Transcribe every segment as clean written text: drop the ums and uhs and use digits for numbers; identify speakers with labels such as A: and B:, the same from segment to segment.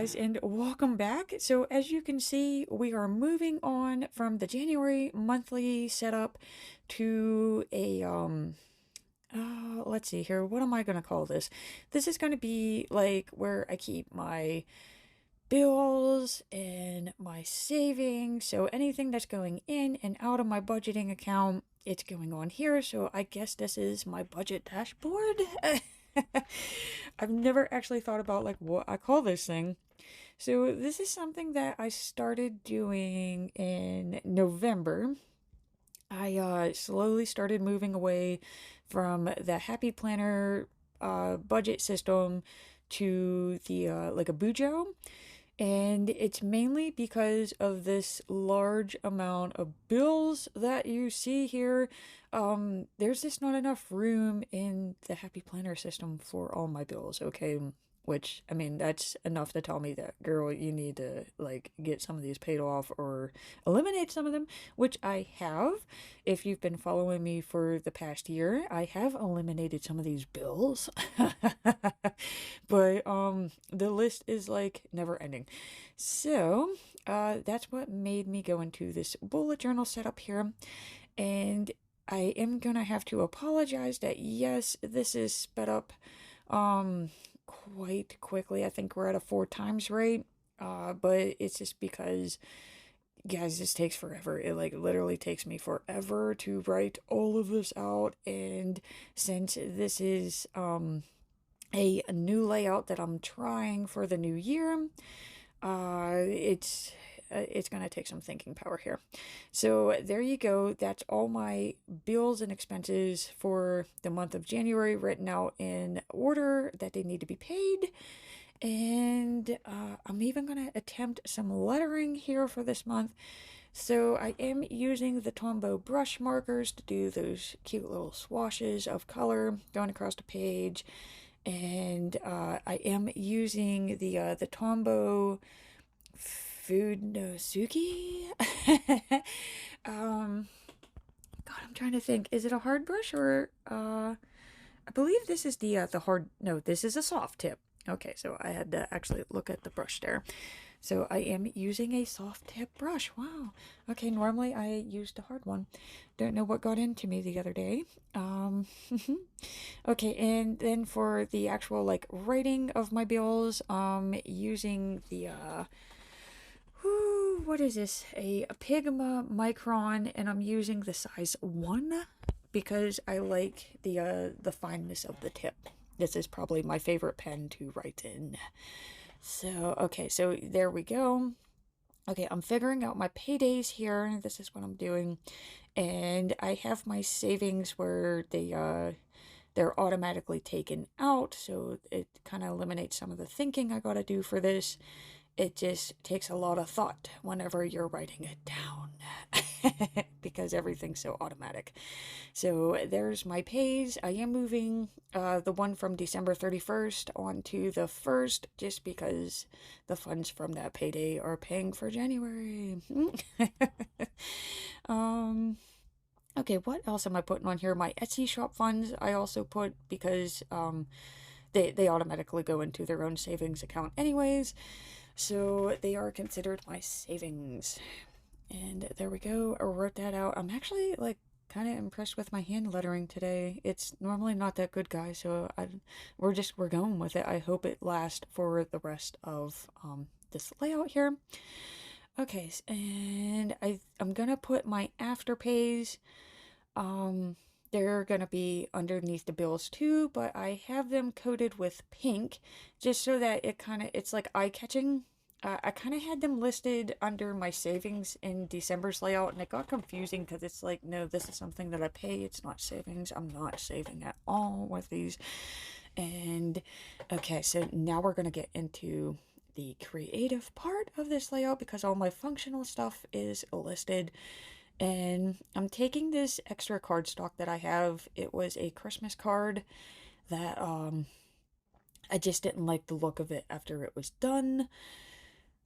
A: guys, and welcome back. So, as you can see, we are moving on from the January monthly setup to let's see here. What am I going to call this? This is going to be like where I keep my bills and my savings. So, anything that's going in and out of my budgeting account, it's going on here. So, I guess this is my budget dashboard. I've never actually thought about like what I call this thing. So this is something that I started doing in November. I slowly started moving away from the Happy Planner budget system to the like a Bujo. And it's mainly because of this large amount of bills that you see here. There's just not enough room in the Happy Planner system for all my bills, okay? Which, I mean, that's enough to tell me that, girl, you need to, like, get some of these paid off or eliminate some of them, which I have. If you've been following me for the past year, I have eliminated some of these bills. But, the list is, like, never ending. So, that's what made me go into this bullet journal setup here. And I am gonna have to apologize that, yes, this is sped up, quite quickly. I think we're at a 4 times rate. But it's just because, guys, this takes forever. It like literally takes me forever to write all of this out. And since this is a new layout that I'm trying for the new year, it's gonna take some thinking power here. So there you go. That's all my bills and expenses for the month of January written out in order that they need to be paid. And I'm even gonna attempt some lettering here for this month. So I am using the Tombow brush markers to do those cute little swashes of color going across the page. And I am using the Tombow Food no Suki. um, God, I'm trying to think. Is it a hard brush or I believe this is the hard. No, this is a soft tip. Okay, so I had to actually look at the brush there. So I am using a soft tip brush. Wow. Okay, normally I used a hard one. Don't know what got into me the other day. Okay, and then for the actual like writing of my bills, using the what is this? A Pigma Micron, and I'm using the size 1 because I like the fineness of the tip. This is probably my favorite pen to write in. So, okay, so there we go. Okay, I'm figuring out my paydays here. This is what I'm doing. And I have my savings where they're automatically taken out, so it kind of eliminates some of the thinking I gotta do for this. It just takes a lot of thought whenever you're writing it down because everything's so automatic. So there's my pays. I am moving the one from December 31st onto the 1st just because the funds from that payday are paying for January. Okay, what else am I putting on here? My Etsy shop funds I also put because they automatically go into their own savings account anyways. So they are considered my savings. And there we go. I wrote that out. I'm actually like kind of impressed with my hand lettering today. It's normally not that good, guys. So we're going with it. I hope it lasts for the rest of this layout here. Okay, and I'm gonna put my afterpays. They're gonna be underneath the bills too, but I have them coated with pink just so that it's like eye-catching. I kind of had them listed under my savings in December's layout, and it got confusing because it's like, no, this is something that I pay. It's not savings. I'm not saving at all with these. And okay, so now we're gonna get into the creative part of this layout because all my functional stuff is listed. And I'm taking this extra cardstock that I have. It was a Christmas card that I just didn't like the look of it after it was done.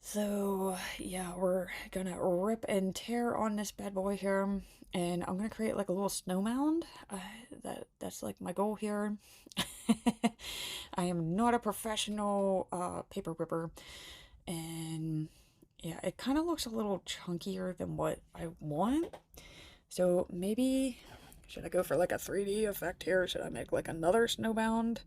A: So yeah, we're gonna rip and tear on this bad boy here, and I'm gonna create like a little snow mound. That's like my goal here. I am not a professional paper ripper, And yeah, it kind of looks a little chunkier than what I want. So maybe, should I go for like a 3D effect here? Should I make like another snowbound?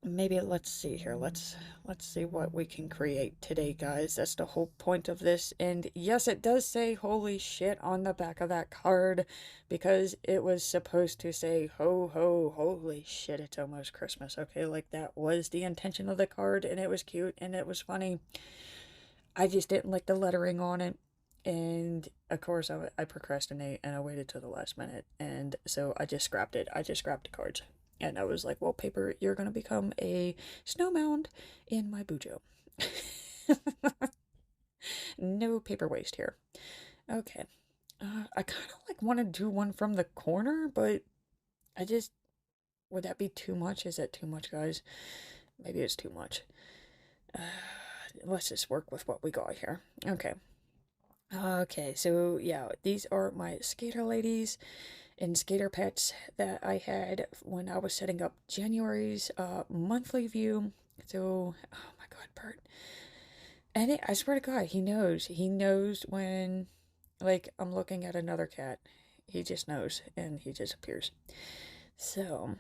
A: Maybe let's see here. Let's see what we can create today, guys. That's the whole point of this. And yes, it does say holy shit on the back of that card because it was supposed to say ho ho holy shit, it's almost Christmas. Okay, like that was the intention of the card and it was cute and it was funny. I just didn't like the lettering on it. And of course, I procrastinate and I waited till the last minute. And so I just scrapped it. I just scrapped the cards. And I was like, well, paper, you're going to become a snow mound in my bujo. No paper waste here. Okay. I kind of like want to do one from the corner, but I just, would that be too much? Is that too much, guys? Maybe it's too much. Uh, let's just work with what we got here. Okay. Okay, so yeah, these are my skater ladies and skater pets that I had when I was setting up January's monthly view. So, oh my god, Bert. And I swear to God, he knows. He knows when, like, I'm looking at another cat. He just knows, and he just appears. So,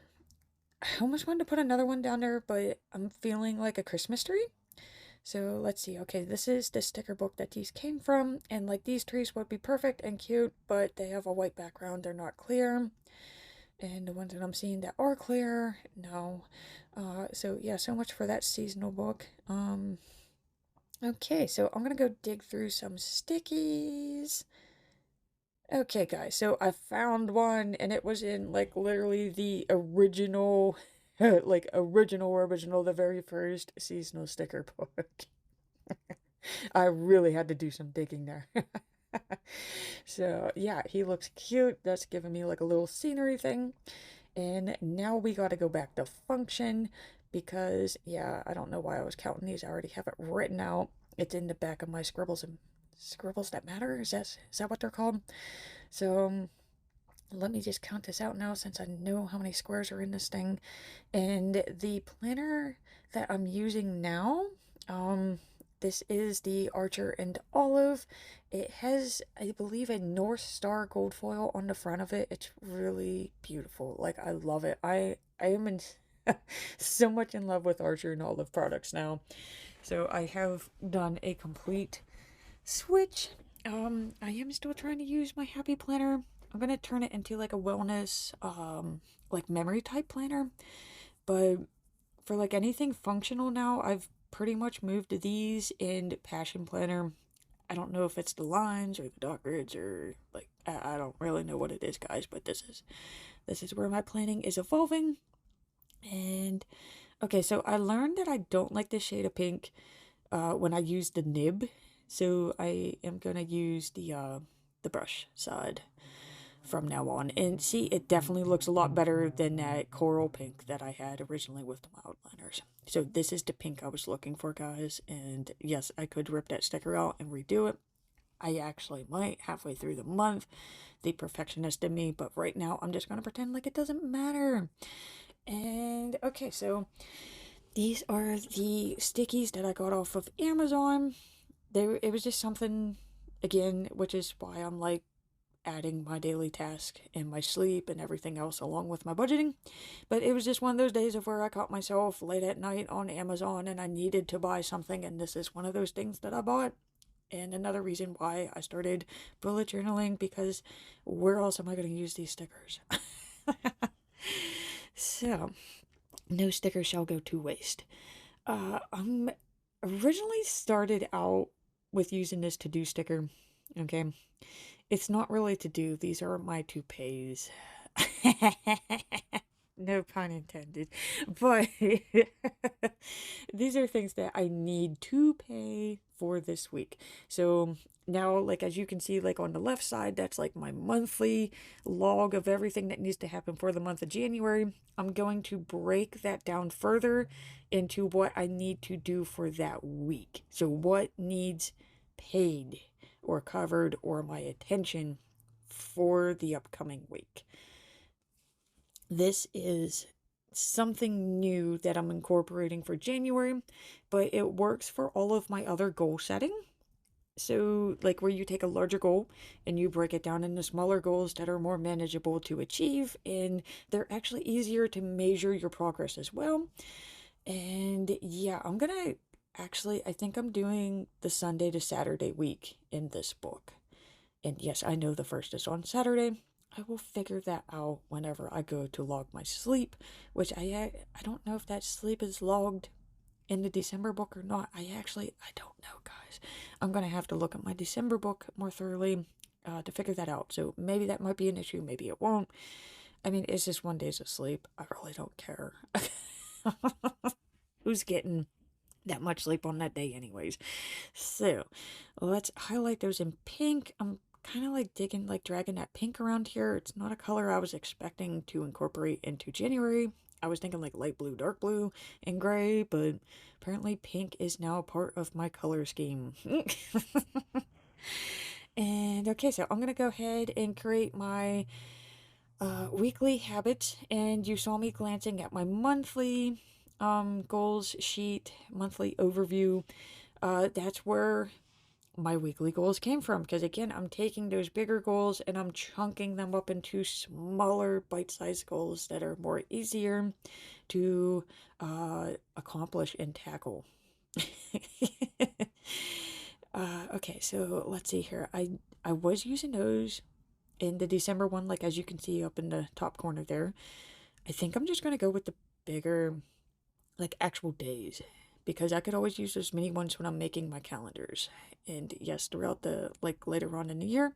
A: I almost wanted to put another one down there, but I'm feeling like a Christmas tree. So let's see. Okay, this is the sticker book that these came from, and like these trees would be perfect and cute, but they have a white background. They're not clear. And the ones that I'm seeing that are clear, no. So yeah, so much for that seasonal book. Okay, so I'm gonna go dig through some stickies. Okay, guys, so I found one, and it was in like literally the original, like original, the very first seasonal sticker book. I really had to do some digging there. So, yeah, he looks cute. That's giving me like a little scenery thing. And now we got to go back to function because, yeah, I don't know why I was counting these. I already have it written out. It's in the back of my scribbles and scribbles that matter. Is that what they're called? So, let me just count this out now since I know how many squares are in this thing. And the planner that I'm using now, this is the Archer and Olive. It has, I believe, a North Star gold foil on the front of it. It's really beautiful. Like, I love it. I am in so much in love with Archer and Olive products now. So I have done a complete switch. I am still trying to use my Happy Planner. I'm gonna turn it into like a wellness, like memory type planner. But for like anything functional now, I've pretty much moved to these and Passion Planner. I don't know if it's the lines or the dot grids or like I don't really know what it is, guys. But this is where my planning is evolving. And okay, so I learned that I don't like the shade of pink when I use the nib. So I am gonna use the brush side from now on. And see, it definitely looks a lot better than that coral pink that I had originally with the outliners. So this is the pink I was looking for, guys. And yes, I could rip that sticker out and redo it. I actually might halfway through the month, the perfectionist in me, but right now I'm just gonna pretend like it doesn't matter. And okay, so these are the stickies that I got off of Amazon. It was just something, again, which is why I'm like adding my daily task and my sleep and everything else along with my budgeting. But it was just one of those days of where I caught myself late at night on Amazon and I needed to buy something, and this is one of those things that I bought. And another reason why I started bullet journaling, because where else am I going to use these stickers? So, no stickers shall go to waste. I'm originally started out with using this to do sticker. Okay. It's not really to do. These are my toupees. No pun intended. But these are things that I need to pay for this week. So now, like, as you can see, like on the left side, that's like my monthly log of everything that needs to happen for the month of January. I'm going to break that down further into what I need to do for that week. So what needs paid or covered or my attention for the upcoming week. This is something new that I'm incorporating for January, but it works for all of my other goal setting. So, like where you take a larger goal and you break it down into smaller goals that are more manageable to achieve, and they're actually easier to measure your progress as well. And yeah, I'm gonna actually, I think I'm doing the Sunday to Saturday week in this book. And yes, I know the first is on Saturday. I will figure that out whenever I go to log my sleep, which I don't know if that sleep is logged in the December book or not. I don't know, guys. I'm gonna have to look at my December book more thoroughly to figure that out. So maybe that might be an issue, maybe it won't. I mean, it's just 1 day's of sleep. I really don't care. Who's getting that much sleep on that day anyways? So let's highlight those in pink. I'm kind of like digging, like dragging that pink around here. It's not a color I was expecting to incorporate into January. I was thinking like light blue, dark blue, and gray, but apparently pink is now a part of my color scheme. And okay, so I'm gonna go ahead and create my weekly habit, and you saw me glancing at my monthly goals sheet, monthly overview. That's where my weekly goals came from, because again, I'm taking those bigger goals and I'm chunking them up into smaller bite-sized goals that are more easier to accomplish and tackle. Okay, so let's see here. I was using those in the December one, like as you can see up in the top corner there. I think I'm just gonna go with the bigger, like actual days, because I could always use those mini ones when I'm making my calendars. And yes, throughout the, like later on in the year,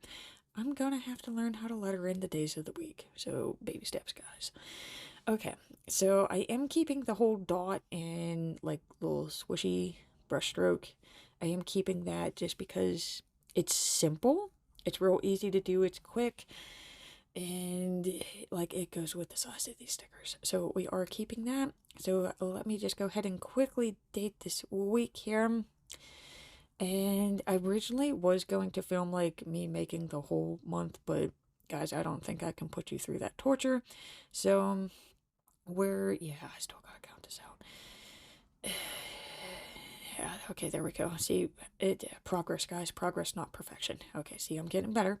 A: I'm gonna have to learn how to letter in the days of the week. So baby steps, guys. Okay, so I am keeping the whole dot and like little swishy brushstroke. I am keeping that just because it's simple. It's real easy to do. It's quick, and like it goes with the size of these stickers. So we are keeping that. So let me just go ahead and quickly date this week here. And I originally was going to film like me making the whole month, but guys, I don't think I can put you through that torture. So yeah, I still gotta count this out. Yeah, okay, there we go. See, progress, guys, progress, not perfection. Okay, see, I'm getting better.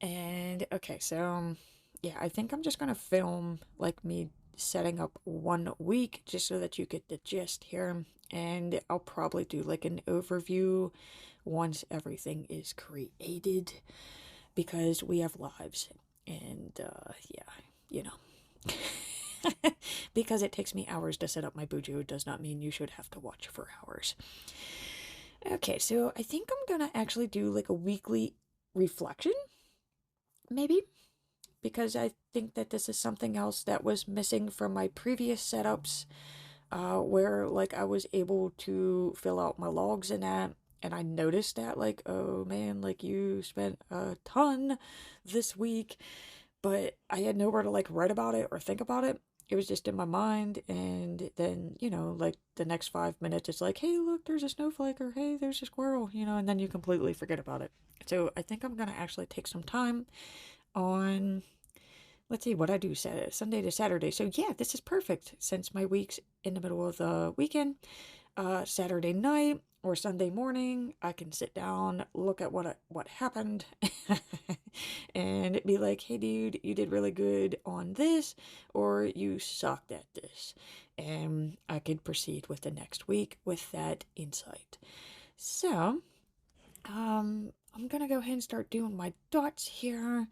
A: And okay, so yeah, I think I'm just gonna film like me setting up 1 week just so that you get the gist here. And I'll probably do like an overview once everything is created, because we have lives. And yeah, you know. Because it takes me hours to set up my Bujo does not mean you should have to watch for hours. Okay, so I think I'm gonna actually do like a weekly reflection, maybe, because I think that this is something else that was missing from my previous setups, where like I was able to fill out my logs in that, and I noticed that like, oh man, like you spent a ton this week, but I had nowhere to like write about it or think about it. It was just in my mind, and then, like the next 5 minutes, it's like, hey, look, there's a snowflake, or hey, there's a squirrel, and then you completely forget about it. So I think I'm gonna actually take some time on, let's see what I do Sunday to Saturday. So yeah, this is perfect since my week's in the middle of the weekend. Saturday night or Sunday morning, I can sit down, look at what happened, and be like, "Hey, dude, you did really good on this, or you sucked at this," and I could proceed with the next week with that insight. So, I'm gonna go ahead and start doing my dots here.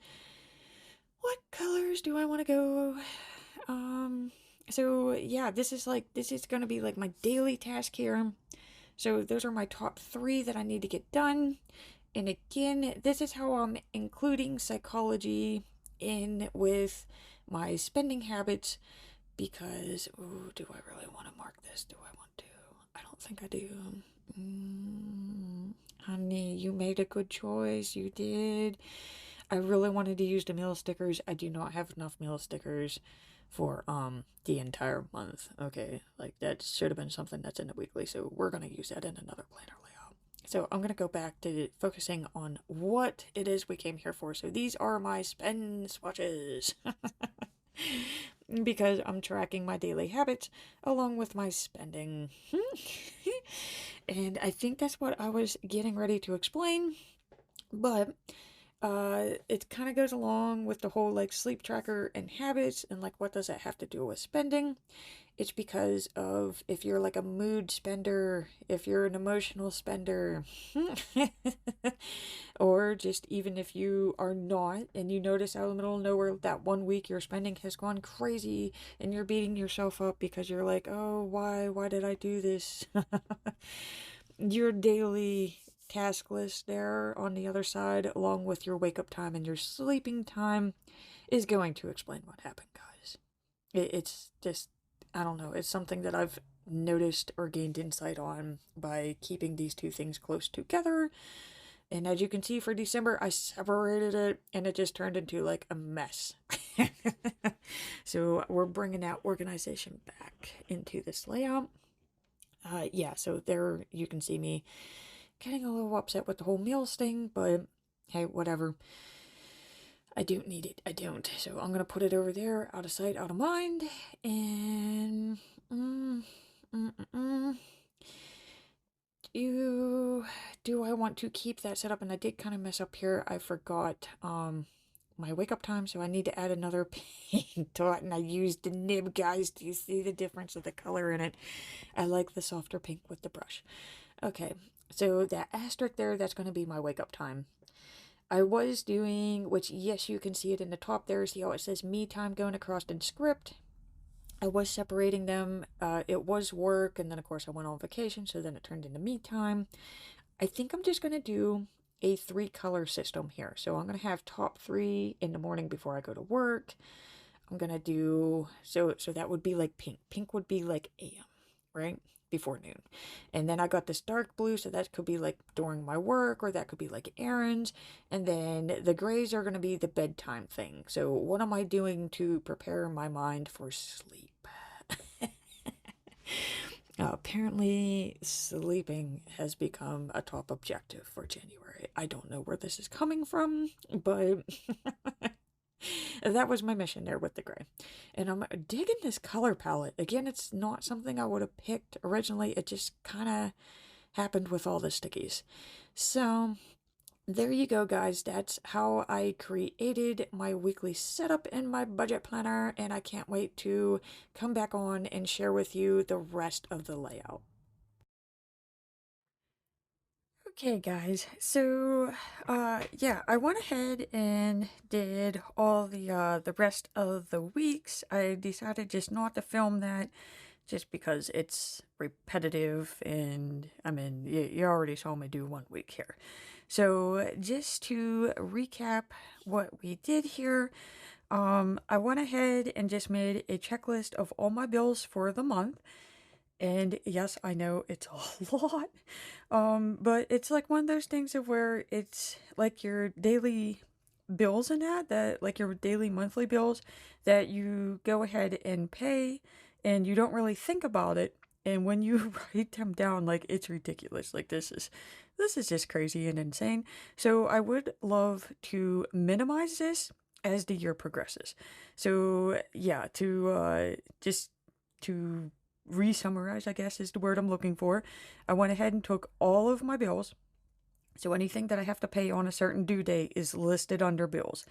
A: What colors do I want to go? So yeah, this is gonna be like my daily task here. So those are my top 3 that I need to get done. And again, this is how I'm including psychology in with my spending habits, because, ooh, do I really want to mark this? Do I want to? I don't think I do. Honey, you made a good choice. You did. I really wanted to use the meal stickers. I do not have enough meal stickers for the entire month. Okay, like that should have been something that's in the weekly, so we're gonna use that in another planner layout. So I'm gonna go back to focusing on what it is we came here for. So these are my spend swatches. because I'm tracking my daily habits along with my spending. And I think that's what I was getting ready to explain, but it kind of goes along with the whole like sleep tracker and habits and like what does that have to do with spending. It's because of if you're like a mood spender, if you're an emotional spender, or just even if you are not and you notice out in the middle of nowhere that one week your spending has gone crazy and you're beating yourself up because you're like, oh, why did I do this? Your daily task list there on the other side, along with your wake up time and your sleeping time, is going to explain what happened, guys. It's just, I don't know, it's something that I've noticed or gained insight on by keeping these two things close together. And as you can see for December, I separated it and it just turned into like a mess. So we're bringing that organization back into this layout. Yeah, so there you can see me getting a little upset with the whole meals thing, but hey, whatever. I don't need it. I don't. So I'm gonna put it over there, out of sight, out of mind. And do I want to keep that set up? And I did kind of mess up here. I forgot my wake up time, so I need to add another paint to it. And I used the nib, guys. Do you see the difference of the color in it? I like the softer pink with the brush. Okay, so that asterisk there, that's going to be my wake up time. I was doing, which yes, you can see it in the top there. See how it says me time going across in script? I was separating them. It was work, and then of course I went on vacation, so then it turned into me time. I think I'm just going to do a 3-color system here. So I'm going to have top 3 in the morning before I go to work. I'm going to do, so that would be like pink. Pink would be like AM, right? Before noon. And then I got this dark blue, so that could be like during my work, or that could be like errands. And then the grays are going to be the bedtime thing. So what am I doing to prepare my mind for sleep? Apparently, sleeping has become a top objective for January. I don't know where this is coming from, but that was my mission there with the gray. And I'm digging this color palette. Again, it's not something I would have picked originally. It just kind of happened with all the stickies. So there you go, guys. That's how I created my weekly setup in my budget planner, and I can't wait to come back on and share with you the rest of the layout. Okay, guys. So, yeah, I went ahead and did all the rest of the weeks. I decided just not to film that just because it's repetitive, and I mean, you already saw me do 1 week here. So, just to recap what we did here, I went ahead and just made a checklist of all my bills for the month. And yes, I know it's a lot. But it's like one of those things of where it's like your daily bills and that like your daily monthly bills that you go ahead and pay and you don't really think about it. And when you write them down, like it's ridiculous. Like this is just crazy and insane. So I would love to minimize this as the year progresses. So yeah, to just to re-summarize, I guess is the word I'm looking for. I went ahead and took all of my bills. So anything that I have to pay on a certain due date is listed under bills.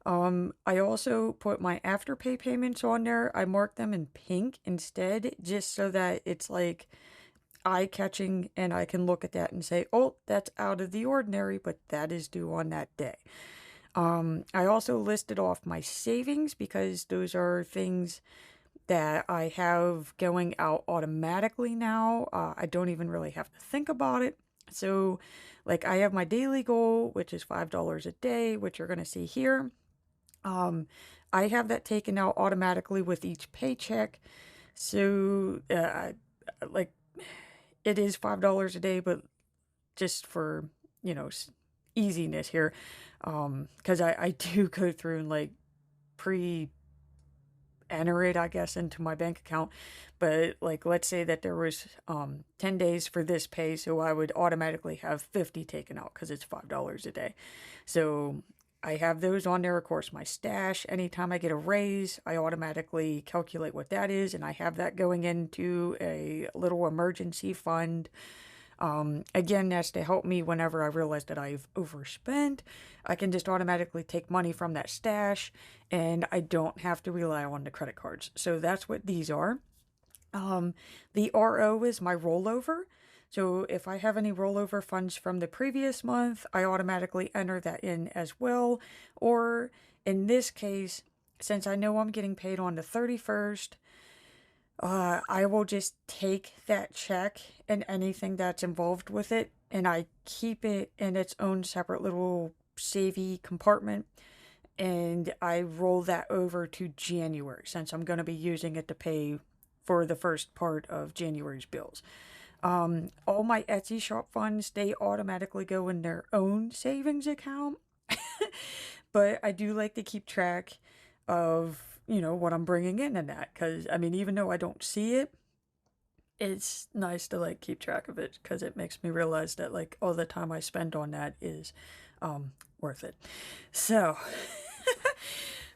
A: I also put my afterpay payments on there. I marked them in pink instead, just so that it's like eye-catching and I can look at that and say, oh, that's out of the ordinary, but that is due on that day. I also listed off my savings because those are things that I have going out automatically now. I don't even really have to think about it. So, like, I have my daily goal, which is $5 a day, which you're going to see here. I have that taken out automatically with each paycheck. So, like, it is $5 a day, but just for, you know, easiness here, because I do go through and, like, enter it, I guess, into my bank account. But like, let's say that there was 10 days for this pay, so I would automatically have 50 taken out because it's $5 a day. So I have those on there. Of course, my stash. Anytime I get a raise, I automatically calculate what that is, and I have that going into a little emergency fund. Again, that's to help me whenever I realize that I've overspent. I can just automatically take money from that stash, and I don't have to rely on the credit cards. So that's what these are. The RO is my rollover. So if I have any rollover funds from the previous month, I automatically enter that in as well. Or in this case, since I know I'm getting paid on the 31st, I will just take that check and anything that's involved with it, and I keep it in its own separate little savey compartment, and I roll that over to January since I'm going to be using it to pay for the first part of January's bills. All my Etsy shop funds, they automatically go in their own savings account. But I do like to keep track of, what I'm bringing in and that. Because, I mean, even though I don't see it, it's nice to, like, keep track of it. Because it makes me realize that, like, all the time I spend on that is worth it. So,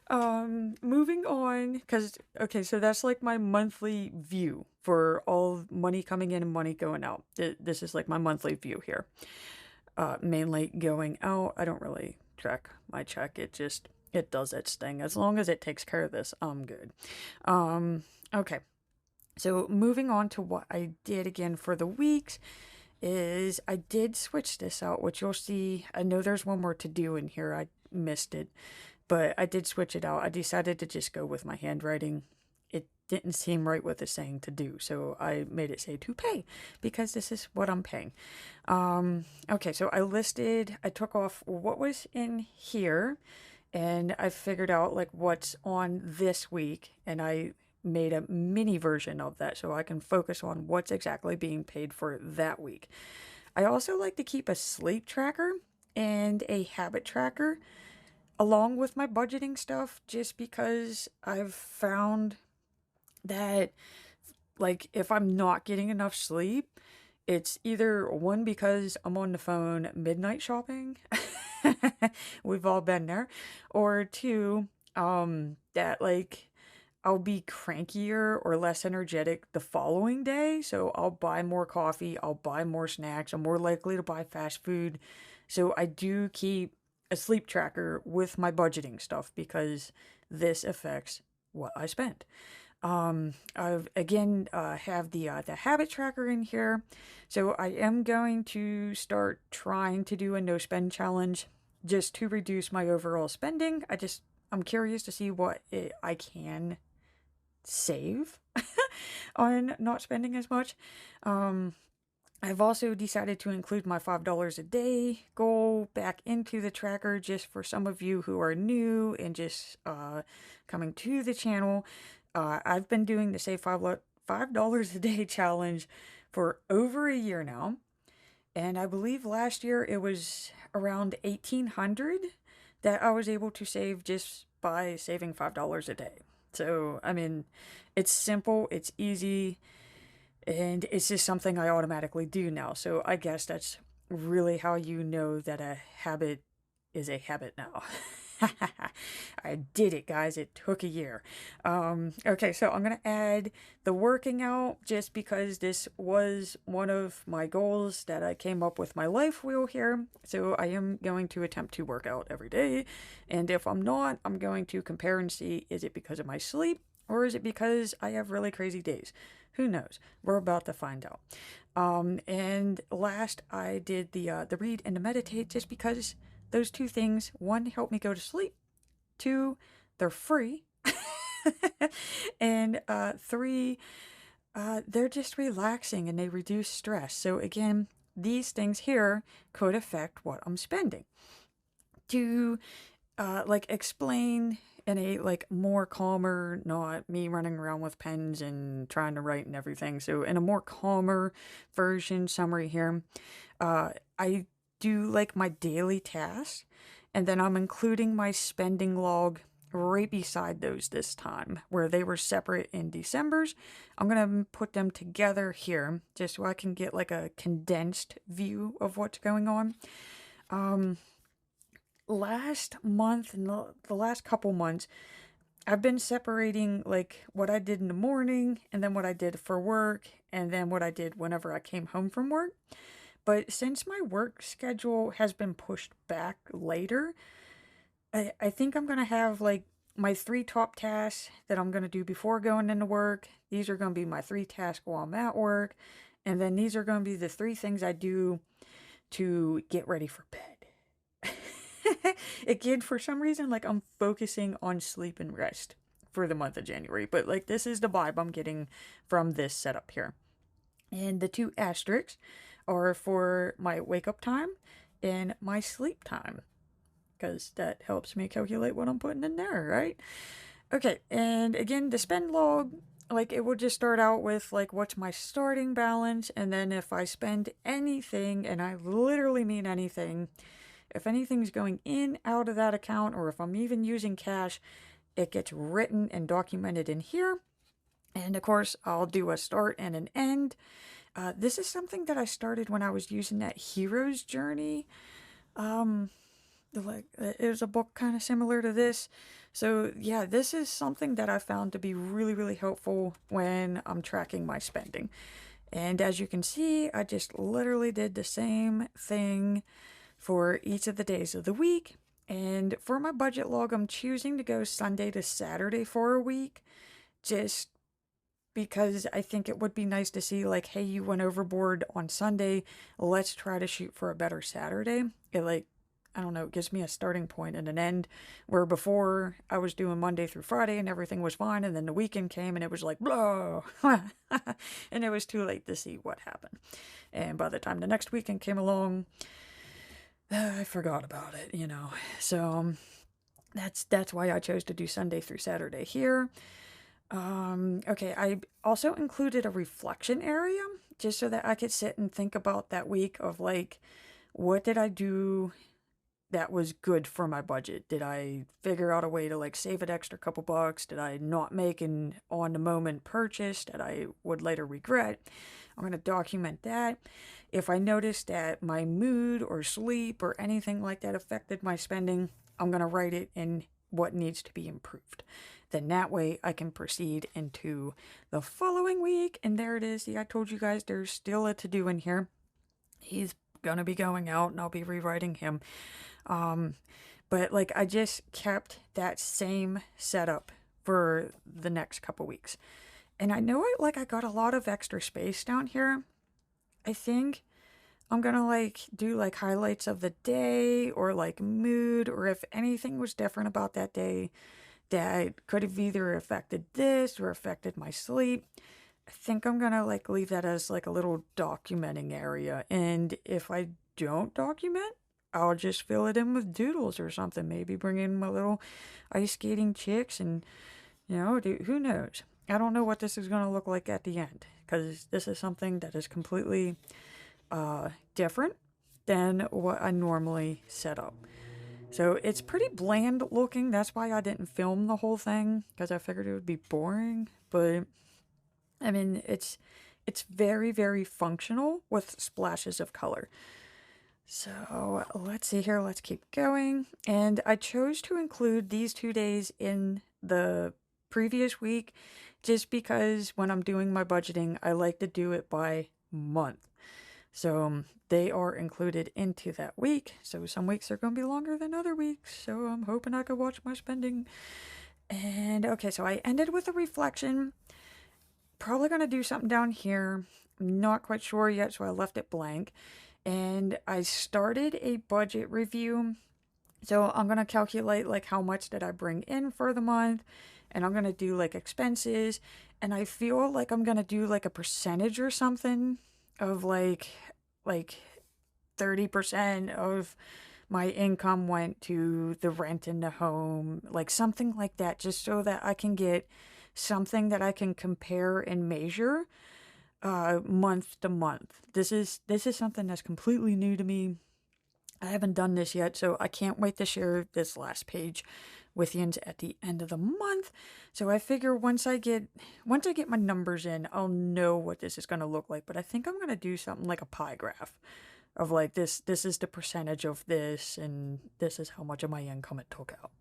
A: moving on, because okay, so that's like my monthly view for all money coming in and money going out. This is like my monthly view here. Mainly going out. I don't really track my check. It does its thing. As long as it takes care of this, I'm good. Okay. So moving on to what I did again for the weeks is I did switch this out, which you'll see. I know there's one more to do in here. I missed it, but I did switch it out. I decided to just go with my handwriting. It didn't seem right with the saying to do, so I made it say to pay because this is what I'm paying. Okay, so I took off what was in here, and I figured out like what's on this week, and I made a mini version of that so I can focus on what's exactly being paid for that week. I also like to keep a sleep tracker and a habit tracker along with my budgeting stuff just because I've found that like if I'm not getting enough sleep, it's either one because I'm on the phone midnight shopping. We've all been there. Or two, that like I'll be crankier or less energetic the following day. So I'll buy more coffee, I'll buy more snacks, I'm more likely to buy fast food. So I do keep a sleep tracker with my budgeting stuff because this affects what I spend. I've again have the habit tracker in here, so I am going to start trying to do a no spend challenge just to reduce my overall spending. I'm curious to see I can save on not spending as much. I've also decided to include my $5 a day goal back into the tracker just for some of you who are new and just coming to the channel. I've been doing the Save $5 a day challenge for over a year now. And I believe last year it was around 1,800 that I was able to save just by saving $5 a day. So, I mean, it's simple, it's easy, and it's just something I automatically do now. So I guess that's really how you know that a habit is a habit now. I did it, guys. It took a year. Okay, so I'm going to add the working out just because this was one of my goals that I came up with my life wheel here. So I am going to attempt to work out every day. And if I'm not, I'm going to compare and see, is it because of my sleep or is it because I have really crazy days? Who knows? We're about to find out. And last, I did the read and the meditate just because those two things, one, help me go to sleep. Two, they're free. And three, they're just relaxing and they reduce stress. So again, these things here could affect what I'm spending. To like explain in a like more calmer, not me running around with pens and trying to write and everything. So in a more calmer version summary here, I do like my daily tasks, and then I'm including my spending log right beside those this time, where they were separate in December's. I'm gonna put them together here just so I can get like a condensed view of what's going on. last month and the last couple months, I've been separating like what I did in the morning and then what I did for work and then what I did whenever I came home from work. But since my work schedule has been pushed back later, I think I'm gonna have like my three top tasks that I'm gonna do before going into work. These are gonna be my three tasks while I'm at work. And then these are gonna be the three things I do to get ready for bed. Again, for some reason, like I'm focusing on sleep and rest for the month of January, but like this is the vibe I'm getting from this setup here. And the two asterisks are for my wake up time and my sleep time, because that helps me calculate what I'm putting in there, right? Okay, and again, the spend log, like it will just start out with like what's my starting balance, and then if I spend anything, and I literally mean anything, if anything's going in, out of that account, or if I'm even using cash, it gets written and documented in here. And of course, I'll do a start and an end. This is something that I started when I was using that Hero's Journey. Um, it was a book kind of similar to this. So yeah, this is something that I found to be really, really helpful when I'm tracking my spending. And as you can see, I just literally did the same thing for each of the days of the week. And for my budget log, I'm choosing to go Sunday to Saturday for a week, just because I think it would be nice to see, like, hey, you went overboard on Sunday. Let's try to shoot for a better Saturday. It, like, I don't know, it gives me a starting point and an end, where before I was doing Monday through Friday and everything was fine, and then the weekend came and it was like, blah, and it was too late to see what happened. And by the time the next weekend came along, I forgot about it, you know. So that's why I chose to do Sunday through Saturday here. Okay, I also included a reflection area just so that I could sit and think about that week of like, what did I do that was good for my budget? Did I figure out a way to like save an extra couple bucks? Did I not make an on the moment purchase that I would later regret? I'm going to document that. If I notice that my mood or sleep or anything like that affected my spending, I'm going to write it in what needs to be improved. Then that way I can proceed into the following week. And there it is. See, I told you guys there's still a to do in here. He's going to be going out and I'll be rewriting him. But like I just kept that same setup for the next couple weeks. And I know I got a lot of extra space down here. I think I'm gonna like do like highlights of the day or like mood, or if anything was different about that day that could have either affected this or affected my sleep. I think I'm gonna like leave that as like a little documenting area. And if I don't document, I'll just fill it in with doodles or something. Maybe bring in my little ice skating chicks and, you know, who knows? I don't know what this is going to look like at the end, because this is something that is completely different than what I normally set up. So it's pretty bland looking. That's why I didn't film the whole thing, because I figured it would be boring. But I mean, it's very, very functional with splashes of color. So let's see here. Let's keep going. And I chose to include these 2 days in the previous week just because when I'm doing my budgeting, I like to do it by month. So they are included into that week. So some weeks are going to be longer than other weeks. So I'm hoping I could watch my spending. And okay, so I ended with a reflection. Probably going to do something down here. I'm not quite sure yet, so I left it blank. And I started a budget review. So I'm going to calculate like how much did I bring in for the month, and I'm going to do like expenses, and I feel like I'm going to do like a percentage or something of like 30% of my income went to the rent in the home, like something like that, just so that I can get something that I can compare and measure month to month. This is something that's completely new to me. I haven't done this yet, so I can't wait to share this last page with you at the end of the month. So I figure once I get my numbers in, I'll know what this is going to look like. But I think I'm going to do something like a pie graph of like this is the percentage of this, and this is how much of my income it took out.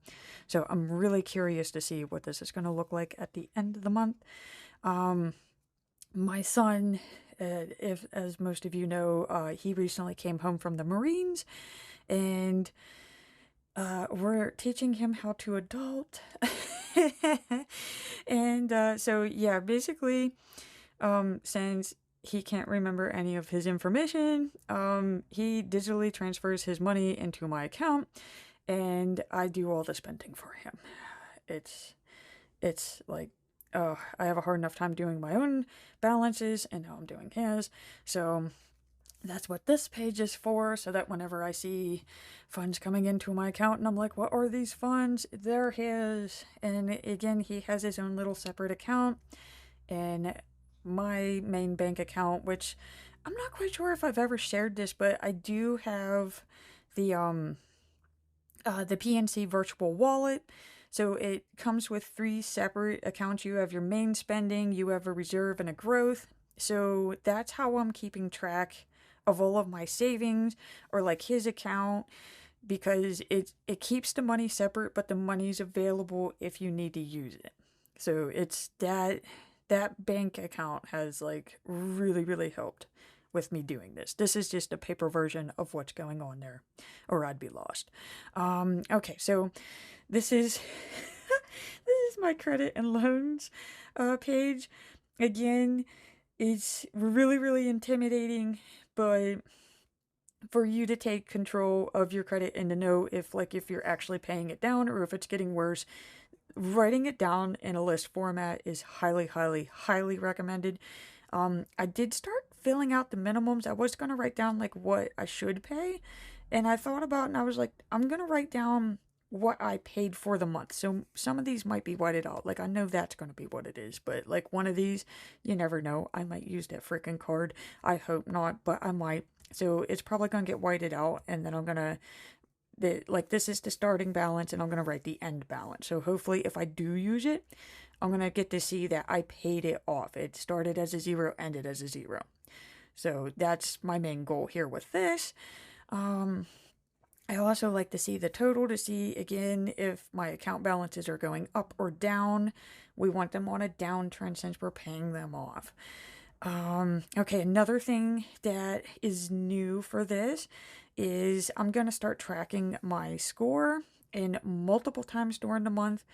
A: So I'm really curious to see what this is going to look like at the end of the month. My son, if as most of you know, he recently came home from the Marines, and we're teaching him how to adult. And so yeah, basically, since he can't remember any of his information, he digitally transfers his money into my account, and I do all the spending for him. It's like, I have a hard enough time doing my own balances, and now I'm doing his. So that's what this page is for, so that whenever I see funds coming into my account and I'm like, what are these funds? They're his. And again, he has his own little separate account, and my main bank account, which I'm not quite sure if I've ever shared this, but I do have the PNC virtual wallet. So it comes with 3 separate accounts. You have your main spending, you have a reserve, and a growth. So that's how I'm keeping track of all of my savings, or like his account, because it keeps the money separate, but the money's available if you need to use it. So it's that bank account has like really helped with me doing this. This is just a paper version of what's going on there, or I'd be lost. Okay, so this is this is my credit and loans page. Again, it's really intimidating, but for you to take control of your credit and to know if you're actually paying it down or if it's getting worse, writing it down in a list format is highly recommended. I did start filling out the minimums. I was going to write down like what I should pay, and I thought about it, and I was like, I'm going to write down what I paid for the month. So some of these might be whited out. Like, I know that's going to be what it is, but like one of these, you never know. I might use that freaking card. I hope not, but I might. So it's probably going to get whited out, and then I'm going to, this is the starting balance, and I'm going to write the end balance. So hopefully if I do use it, I'm going to get to see that I paid it off. It started as a 0, ended as a 0. So that's my main goal here with this. I also like to see the total to see, again, if my account balances are going up or down. We want them on a downtrend since we're paying them off. Okay, another thing that is new for this is I'm going to start tracking my score in multiple times during the month.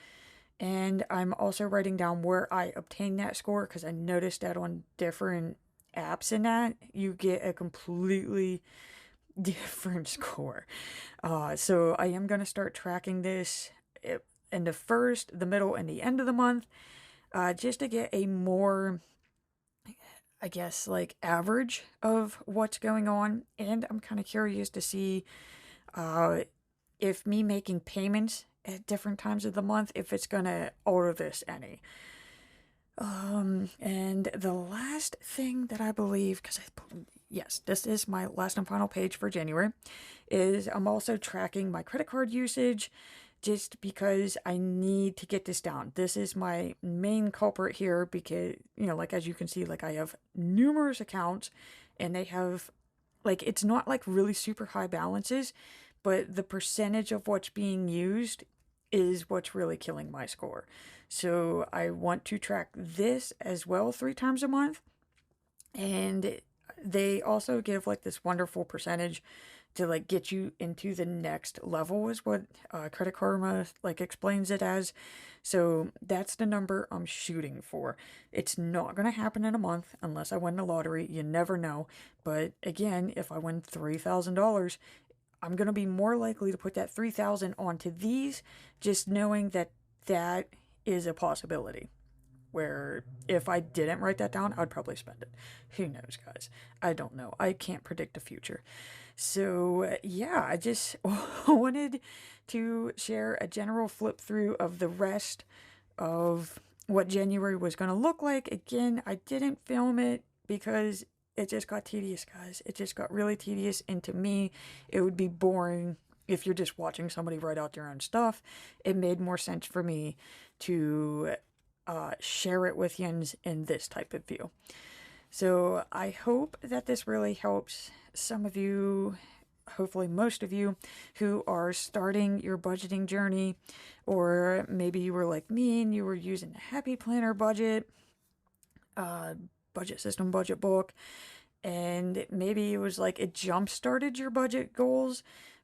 A: And I'm also writing down where I obtained that score, because I noticed that on different apps and that you get a completely different score. So I am going to start tracking this in the first, the middle, and the end of the month, just to get a more, I guess, like average of what's going on. And I'm kind of curious to see if me making payments at different times of the month, if it's going to alter this any. And the last thing that I believe, yes, this is my last and final page for January, is I'm also tracking my credit card usage, just because I need to get this down. This is my main culprit here, because, like, as you can see, like, I have numerous accounts, and they have, like, it's not like really super high balances, but the percentage of what's being used is what's really killing my score. So I want to track this as well 3 times a month. And they also give like this wonderful percentage to like get you into the next level, is what Credit Karma like explains it as. So that's the number I'm shooting for. It's not going to happen in a month unless I win the lottery. You never know. But again, if I win $3,000, I'm going to be more likely to put that $3,000 onto these, just knowing that that is a possibility. Where if I didn't write that down, I'd probably spend it. Who knows, guys? I don't know. I can't predict the future. So, yeah, I just wanted to share a general flip through of the rest of what January was going to look like. Again, I didn't film it because it just got tedious, guys. It just got really tedious, and to me, it would be boring if you're just watching somebody write out their own stuff. It made more sense for me to share it with you in this type of view. So I hope that this really helps some of you, hopefully most of you, who are starting your budgeting journey, or maybe you were like me and you were using the Happy Planner uh, budget system, budget book, and maybe it was like it jump started your budget goals,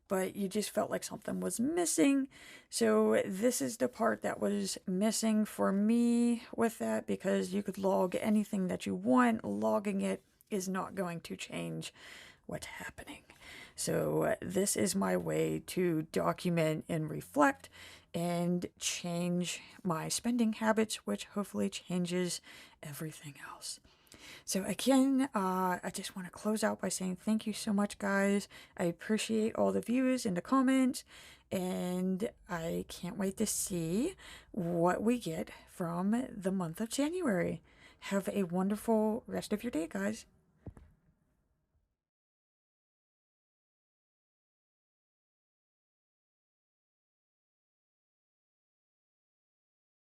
A: but you just felt like something was missing. So this is the part that was missing for me with that, because you could log anything that you want. Logging it is not going to change what's happening. So this is my way to document and reflect and change my spending habits, which hopefully changes everything else. So again, I just want to close out by saying thank you so much, guys. I appreciate all the views and the comments, and I can't wait to see what we get from the month of January. Have a wonderful rest of your day, guys.